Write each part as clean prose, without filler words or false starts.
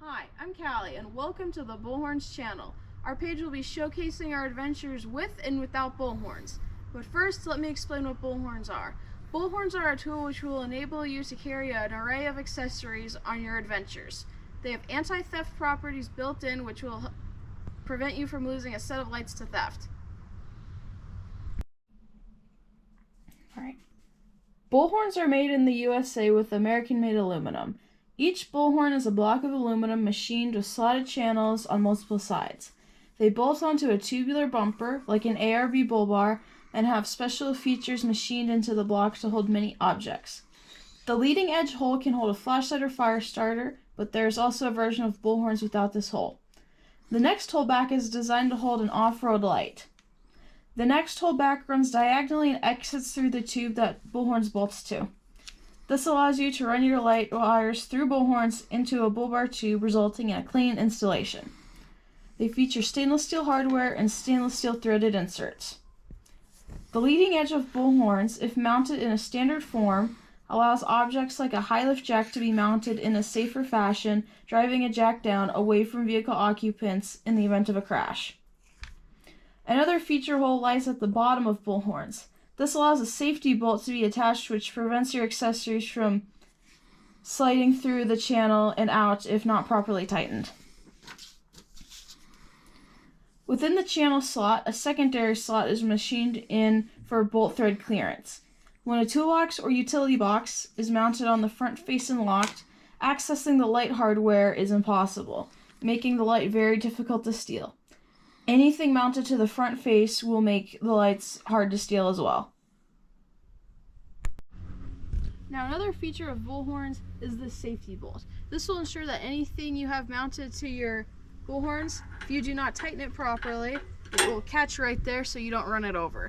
Hi, I'm Callie, and welcome to the Bullhornz channel. Our page will be showcasing our adventures with and without bullhorns. But first, let me explain what bullhorns are. Bullhorns are a tool which will enable you to carry an array of accessories on your adventures. They have anti-theft properties built in which will prevent you from losing a set of lights to theft. Alright. Bullhorns are made in the USA with American-made aluminum. Each bullhorn is a block of aluminum machined with slotted channels on multiple sides. They bolt onto a tubular bumper, like an ARB Bullbar, and have special features machined into the block to hold many objects. The leading edge hole can hold a flashlight or fire starter, but there is also a version of bullhorns without this hole. The next hole back is designed to hold an off-road light. The next hole back runs diagonally and exits through the tube that bullhorns bolts to. This allows you to run your light wires through bullhorns into a bullbar tube, resulting in a clean installation. They feature stainless steel hardware and stainless steel threaded inserts. The leading edge of bullhorns, if mounted in a standard form, allows objects like a high lift jack to be mounted in a safer fashion, driving a jack down away from vehicle occupants in the event of a crash. Another feature hole lies at the bottom of bullhorns. This allows a safety bolt to be attached, which prevents your accessories from sliding through the channel and out if not properly tightened. Within the channel slot, a secondary slot is machined in for bolt thread clearance. When a toolbox or utility box is mounted on the front face and locked, accessing the light hardware is impossible, making the light very difficult to steal. Anything mounted to the front face will make the lights hard to steal as well. Now, another feature of bullhorns is the safety bolt. This will ensure that anything you have mounted to your bullhorns, if you do not tighten it properly, it will catch right there so you don't run it over.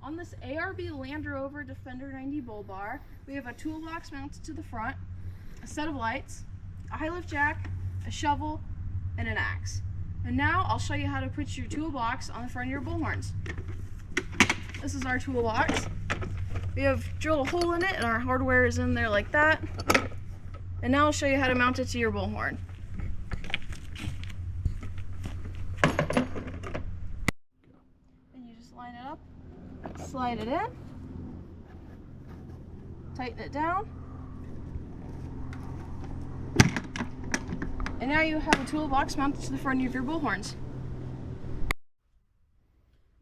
On this ARB Land Rover Defender 90 bull bar, we have a toolbox mounted to the front, a set of lights, a high lift jack, a shovel, and an axe. And now I'll show you how to put your toolbox on the front of your bullhorns. This is our toolbox. We have drilled a hole in it and our hardware is in there like that. And now I'll show you how to mount it to your bullhorn. And you just line it up, slide it in, tighten it down. And now you have a toolbox mounted to the front of your bullhorns.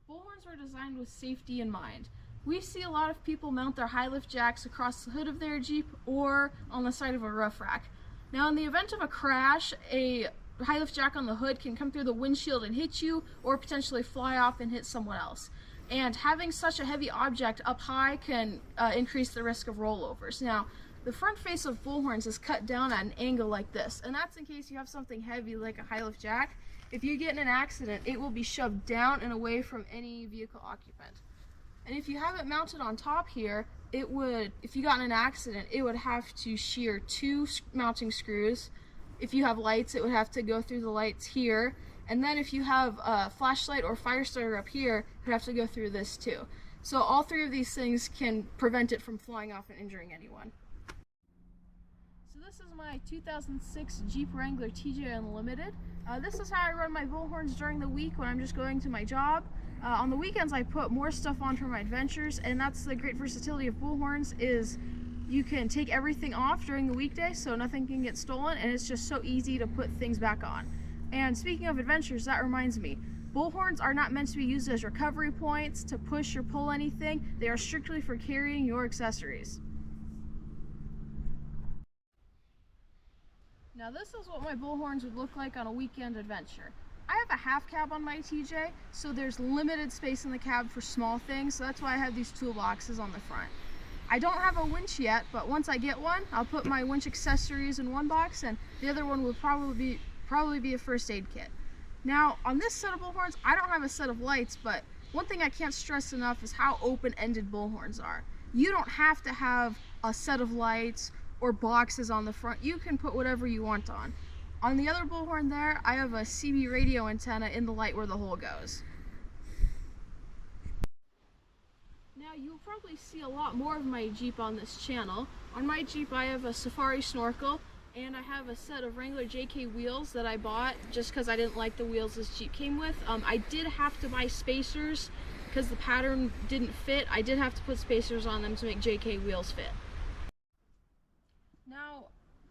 Bullhorns were designed with safety in mind. We see a lot of people mount their high lift jacks across the hood of their Jeep or on the side of a roof rack. Now, in the event of a crash, a high lift jack on the hood can come through the windshield and hit you, or potentially fly off and hit someone else. And having such a heavy object up high can increase the risk of rollovers. Now, the front face of bullhorns is cut down at an angle like this, and that's in case you have something heavy like a high lift jack. If you get in an accident, it will be shoved down and away from any vehicle occupant. And if you have it mounted on top here, if you got in an accident, it would have to shear two mounting screws. If you have lights, it would have to go through the lights here. And then if you have a flashlight or fire starter up here, it would have to go through this too. So all three of these things can prevent it from flying off and injuring anyone. So this is my 2006 Jeep Wrangler TJ Unlimited. This is how I run my bullhorns during the week when I'm just going to my job. On the weekends I put more stuff on for my adventures, and that's the great versatility of bullhorns, is you can take everything off during the weekday so nothing can get stolen, and it's just so easy to put things back on. And speaking of adventures, that reminds me, bullhorns are not meant to be used as recovery points to push or pull anything. They are strictly for carrying your accessories. Now this is what my bullhorns would look like on a weekend adventure. I have a half cab on my TJ, so there's limited space in the cab for small things, so that's why I have these toolboxes on the front. I don't have a winch yet, but once I get one, I'll put my winch accessories in one box, and the other one will probably be a first aid kit. Now, on this set of bullhorns, I don't have a set of lights, but one thing I can't stress enough is how open-ended bullhorns are. You don't have to have a set of lights or boxes on the front. You can put whatever you want on. On the other bullhorn there, I have a CB radio antenna in the light where the hole goes. Now Now you'll probably see a lot more of my Jeep on this channel. On my Jeep I have a Safari snorkel, and I have a set of Wrangler JK wheels that I bought just because I didn't like the wheels this Jeep came with. I did have to buy spacers because the pattern didn't fit. I did have to put spacers on them to make JK wheels fit. Now,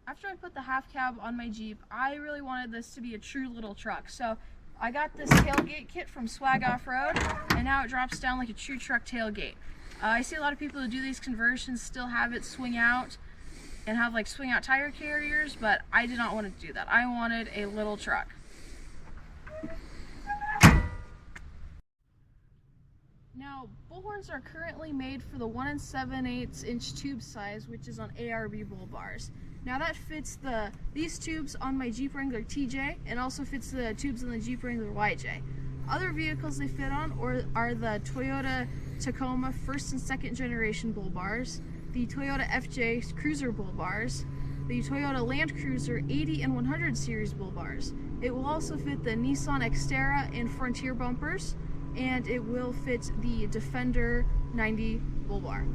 after I put the half cab on my Jeep, I really wanted this to be a true little truck. So I got this tailgate kit from Swag Off-Road, and now it drops down like a true truck tailgate. I see a lot of people who do these conversions still have it swing out and have like swing out tire carriers, but I did not want to do that. I wanted a little truck. Now, Bullhornz are currently made for the 1 7/8 inch tube size, which is on ARB Bullbars. Now that fits these tubes on my Jeep Wrangler TJ, and also fits the tubes on the Jeep Wrangler YJ. Other vehicles they fit on are the Toyota Tacoma 1st and 2nd generation Bullbars, the Toyota FJ Cruiser Bullbars, the Toyota Land Cruiser 80 and 100 series Bullbars. It will also fit the Nissan Xterra and Frontier bumpers, and it will fit the Defender 90 Bullbar.